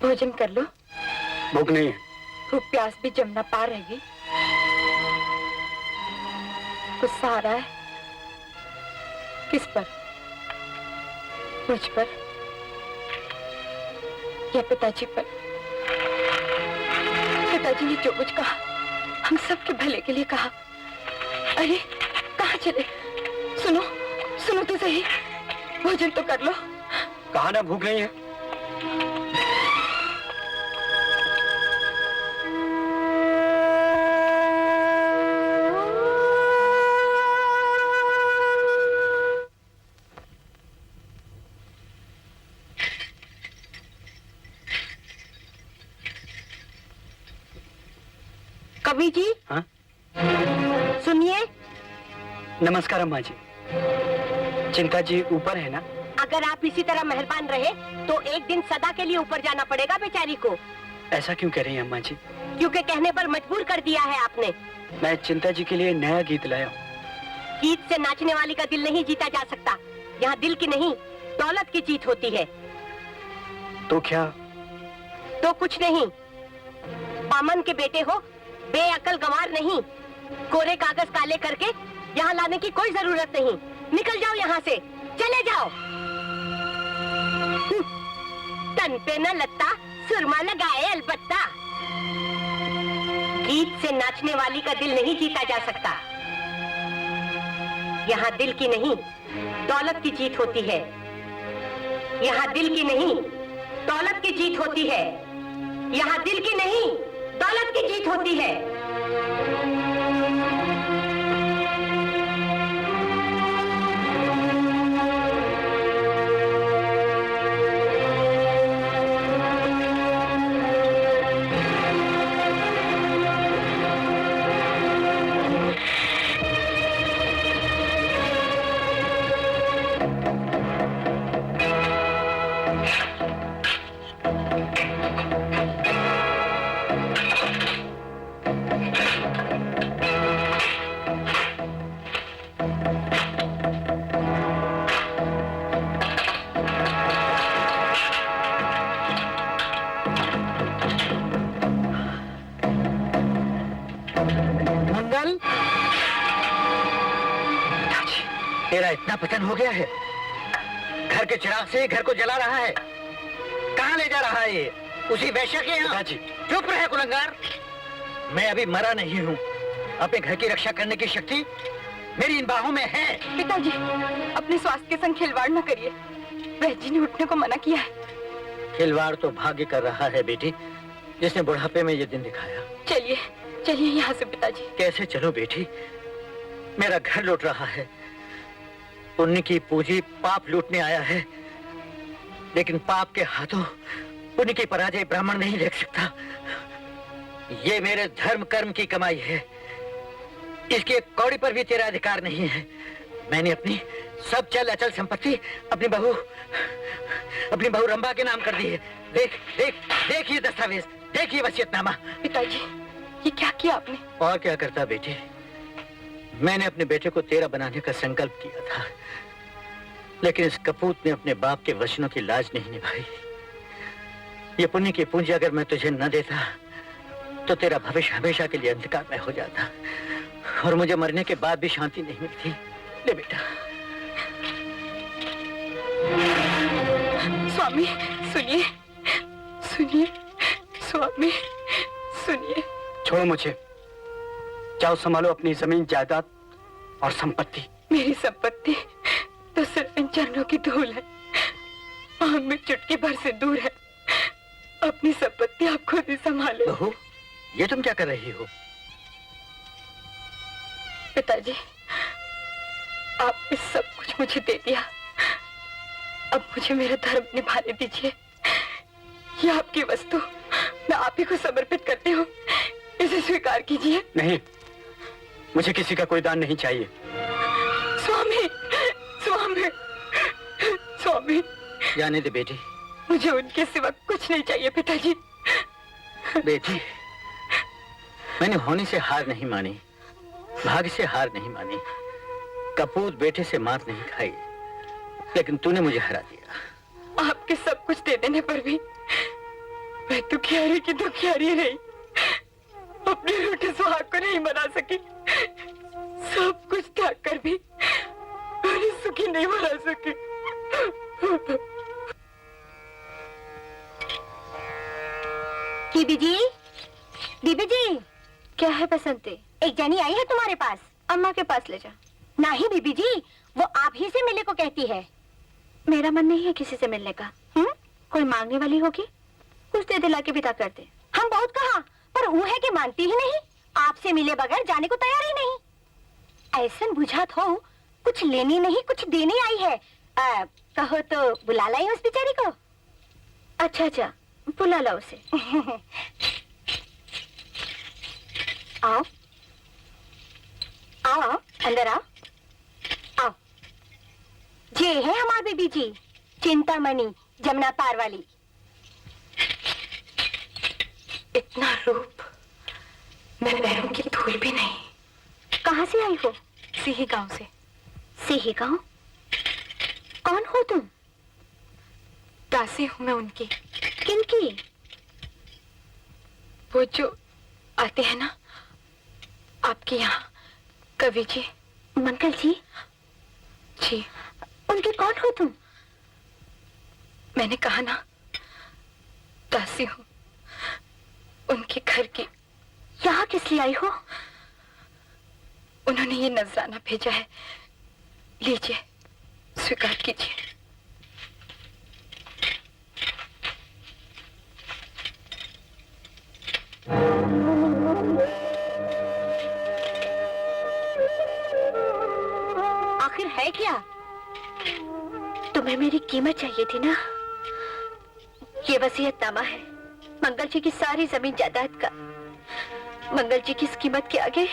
भोजन कर लो। भूख नहीं है। भूख प्यास भी जमना पार रहेगी। गुस्सा आ रहा है? किस पर? मुझ पर या पिताजी पर? पिताजी ने जो कुछ कहा हम सबके भले के लिए कहा। अरे कहाँ चले? सुनो सुनो तो सही, भोजन तो कर लो। कहा ना भूख नहीं है। कवि जी। हाँ? सुनिए। नमस्कार अम्मा जी। चिंता जी ऊपर है ना? अगर आप इसी तरह मेहरबान रहे तो एक दिन सदा के लिए ऊपर जाना पड़ेगा बेचारी को। ऐसा क्यों कह रही हैं अम्मा जी? क्योंकि कहने पर मजबूर कर दिया है आपने। मैं चिंता जी के लिए नया गीत लाया हूँ। गीत से नाचने वाली का दिल नहीं जीता जा सकता। यहाँ दिल की नहीं दौलत की जीत होती है। तो क्या? तो कुछ नहीं। बामन के बेटे हो, बेअकल गंवार नहीं। कोरे कागज काले करके यहाँ लाने की कोई जरूरत नहीं। निकल जाओ यहाँ से, चले जाओ। तन पे न लत्ता, सुरमा लगाए अलबत्ता। गीत से नाचने वाली का दिल नहीं जीता जा सकता। यहाँ दिल की नहीं दौलत की जीत होती है। यहाँ दिल की नहीं दौलत की जीत होती है। यहाँ दिल की नहीं दौलत की जीत होती है। तेरा इतना पतन हो गया है? घर के चिराग से घर को जला रहा है। कहाँ ले जा रहा है ये? उसी वैश्य के यहाँ? चुप रहे कुलंगार। मैं अभी मरा नहीं हूँ। अपने घर की रक्षा करने की शक्ति मेरी इन बाहों में है। पिताजी अपने स्वास्थ्य के संग खिलवाड़ न करिए। वैद्य जी ने उठने को मना किया है। खिलवाड़ तो भाग्य कर रहा है बेटी, जिसने बुढ़ापे में ये दिन दिखाया। चलिए चलिए यहाँ से पिताजी। कैसे चलो बेटी? मेरा घर लूट रहा है। पुण्य की पूंजी पाप लूटने आया है, लेकिन पाप के हाथों पुण्य की पराजय ब्राह्मण नहीं देख सकता। ये मेरे धर्म कर्म की कमाई है। इसकी एक कौड़ी पर भी तेरा अधिकार नहीं है। मैंने अपनी सब चल अचल संपत्ति अपनी बहू रंभा के नाम कर दी है। देख देख देख ये दस्तावेज, देख ये वसीयतनामा। पिताजी ये क्या किया आपने? और क्या करता बेटी, मैंने अपने बेटे को तेरा बनाने का संकल्प किया था, लेकिन इस कपूत ने अपने बाप के वचनों की लाज नहीं निभाई। ये पुण्य की पूंजी अगर मैं तुझे न देता तो तेरा भविष्य हमेशा के लिए अंधकार में हो जाता और मुझे मरने के बाद भी शांति नहीं मिलती। ले बेटा। स्वामी सुनिए सुनिए, स्वामी सुनिए। छोड़ो मुझे, जाओ संभालो अपनी जमीन जायदाद और संपत्ति। मेरी संपत्ति तो सिर्फ इन चरणों की धूल है, आंख में चुटकी भर से दूर है। अपनी संपत्ति आप खुद ही संभाले। बहू, ये तुम क्या कर रही हो? पिताजी आपने सब कुछ मुझे दे दिया, अब मुझे मेरा धर्म निभाने दीजिए। ये आपकी वस्तु मैं आप ही को समर्पित करती हूँ, इसे स्वीकार कीजिए। नहीं, मुझे किसी का कोई दान नहीं चाहिए। स्वामी स्वामी स्वामी। जाने दे बेटी। मुझे उनके सिवा कुछ नहीं चाहिए पिताजी। बेटी, मैंने होने से हार नहीं मानी, भाग्य से हार नहीं मानी। कपूत बेटे से मात नहीं खाई, लेकिन तूने मुझे हरा दिया। आपके सब कुछ दे देने पर भी मैं दुखियारी की दुखियारी रही, अपने रूठे सुहाग को नहीं मना सकी। सब कुछ त्याग कर भी मैंने सुखी नहीं बना सकी। बीबी जी, बीबी जी, क्या है बसंती? एक जनी आई है तुम्हारे पास। अम्मा के पास ले जा। नहीं बीबी जी, वो आप ही से मिलने को कहती है। मेरा मन नहीं है किसी से मिलने का। कोई मांगने वाली होगी, कुछ दे दिला के विदा कर दे। हम बहुत कहा, पर वो है कि मानती ही नहीं। आपसे मिले बगैर जाने को तैयार ही नहीं। ऐसा बुझात हो कुछ लेनी नहीं कुछ देने आई है। कहो तो बुला लाई उस बेचारी को। अच्छा अच्छा, बुला ला उसे। आओ आओ आओ, अंदर आओ आओ। ये है हमारी बीबी जी, चिंतामणि, जमुना पार वाली। इतना रूप मैं पैरों की धूल भी नहीं। कहाँ से आई हो? सिही गांव से। सिही गांव? कौन हो तुम? दासी हूं मैं उनकी। किनकी? वो जो आते हैं ना आपके यहाँ, कवि जी। मंगल जी? जी। उनके कौन हो तुम? मैंने कहा ना, दासी हूं उनके घर की। यहाँ किस लिए आई हो? उन्होंने ये नजराना भेजा है, लीजिए, स्वीकार कीजिए। आखिर है क्या? तुम्हें मेरी कीमत चाहिए थी ना? ये वसीयतनामा है मंगल जी की सारी जमीन जायदाद का। मंगल जी की इस कीमत के आगे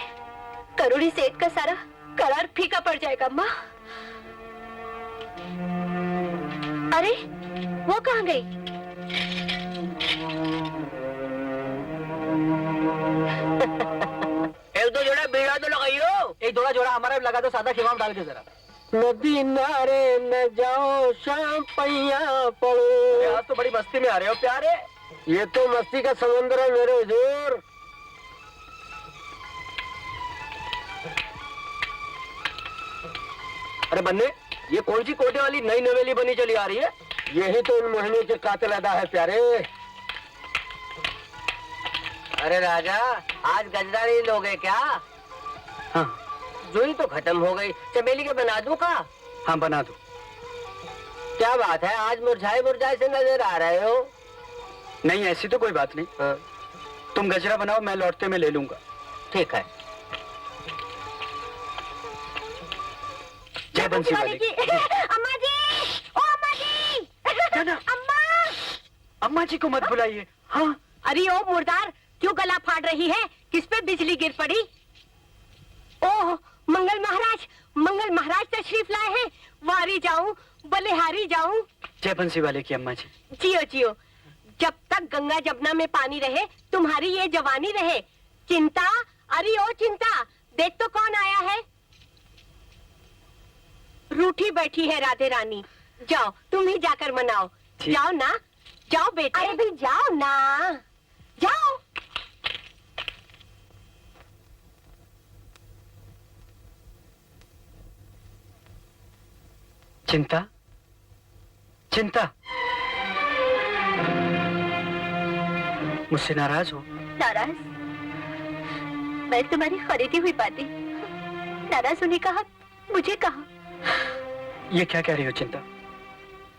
करोड़ी सेठ का सारा करार फीका पड़ जाएगा। अम्मा, अरे वो कहाँ गई? एक दो जोड़ा बीड़ा तो लगाइयो। एक जोड़ा जोड़ा हमारा भी लगा दो, सादा खिमाम डाल के जरा। नदी नारे न जाओ शाम पैया पड़ो। आज तो बड़ी मस्ती में आ रहे हो प्यारे। ये तो मस्ती का समुद्र है मेरे हुजूर। अरे बन्ने, ये कौन सी कोटे वाली नई नवेली बनी चली आ रही है? यही तो उन मोहिनी के कातिल अदा है प्यारे। अरे राजा, आज गजरा नहीं लोगे क्या? हाँ। जुई तो खत्म हो गई, चमेली के बना दूं का? हाँ बना दो। क्या बात है, आज मुरझाए मुरझाए से नजर आ रहे हो? नहीं ऐसी तो कोई बात नहीं। हाँ। तुम गजरा बनाओ, मैं लौटते में ले लूंगा। ठीक है। जय बंसी वाले की। अम्मा जी, ओ अम्मा जी। अम्मा, अम्मा जी को मत बुलाइए। हाँ। अरे ओ मुर्दार, क्यों गला फाड़ रही है? किस पे बिजली गिर पड़ी? ओह मंगल महाराज तशरीफ लाए हैं। वारी जाऊं बलिहारी जाऊं। जय बंसी वाले की अम्मा जी। जियो जियो, जब तक गंगा जमुना में पानी रहे तुम्हारी ये जवानी रहे। चिंता, अरे ओ चिंता, देख तो कौन आया है। रूठी बैठी है राधे रानी। जाओ तुम ही जाकर मनाओ। जाओ ना, जाओ बेटा। अरे भी जाओ ना, जाओ। चिंता, चिंता, मुझसे नाराज हो? नाराज? मैं तुम्हारी खरीदी हुई बातें नाराज होने का हक मुझे कहा? ये क्या कह रही हो चिंता?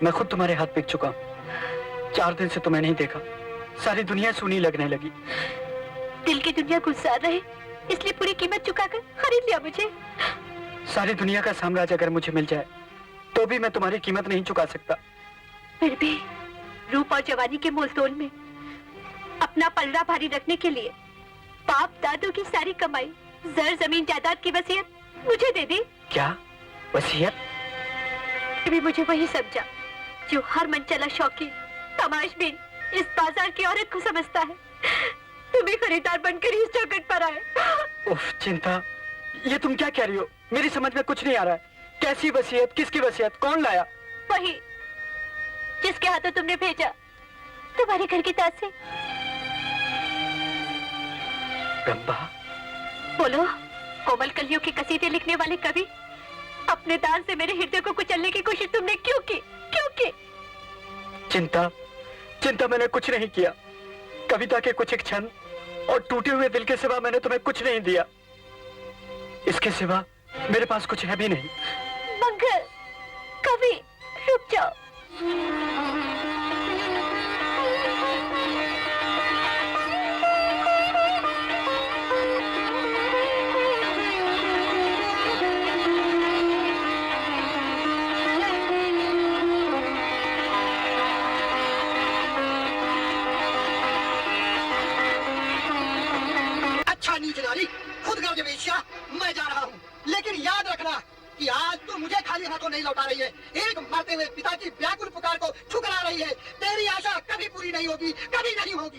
मैं खुद तुम्हारे हाथ पिक चुका हूँ। 4 दिन से तुम्हें नहीं देखा, सारी दुनिया सूनी लगने लगी। दिल की दुनिया गुजार रहे, इसलिए पूरी कीमत चुकाकर खरीद लिया मुझे। सारी दुनिया का साम्राज्य अगर मुझे मिल जाए तो भी मैं तुम्हारी कीमत नहीं चुका सकता। फिर भी रूप और जवानी के मोलतोल में अपना पलड़ा भारी रखने के लिए बाप दादों की सारी कमाई, जर जमीन जायदाद की वसीयत मुझे दे दी। क्या वसीयत? भी मुझे वही समझा जो हर मनचला शौकीन तमाशबीन इस बाजार की औरत को समझता है। तुम भी खरीदार बनकर इस चौखट पर आए। उफ चिंता, ये तुम क्या कह रही हो? मेरी समझ में कुछ नहीं आ रहा है। कैसी वसीयत, किसकी वसीयत, कौन लाया? वही जिसके हाथों तुमने भेजा। तुम्हारे घर के तासे। रंभा, बोलो। कोमल कलियों की कसीदे लिखने वाले कवि, अपने दान से मेरे हृदय को कुचलने की कोशिश तुमने क्यों की? क्यों की? चिंता मैंने कुछ नहीं किया। कविता के कुछ एक क्षण और टूटे हुए दिल के सिवा मैंने तुम्हें कुछ नहीं दिया। इसके सिवा मेरे पास कुछ है भी नहीं। मंगल, कवि, रुक जाओ। नीच नारी, खुद गर्ज वेश्या, मैं जा रहा हूँ, लेकिन याद रखना कि आज तू मुझे खाली हाथों नहीं लौटा रही है। एक मरते हुए पिता की व्याकुल पुकार को ठुकरा रही है। तेरी आशा कभी पूरी नहीं होगी, कभी नहीं होगी।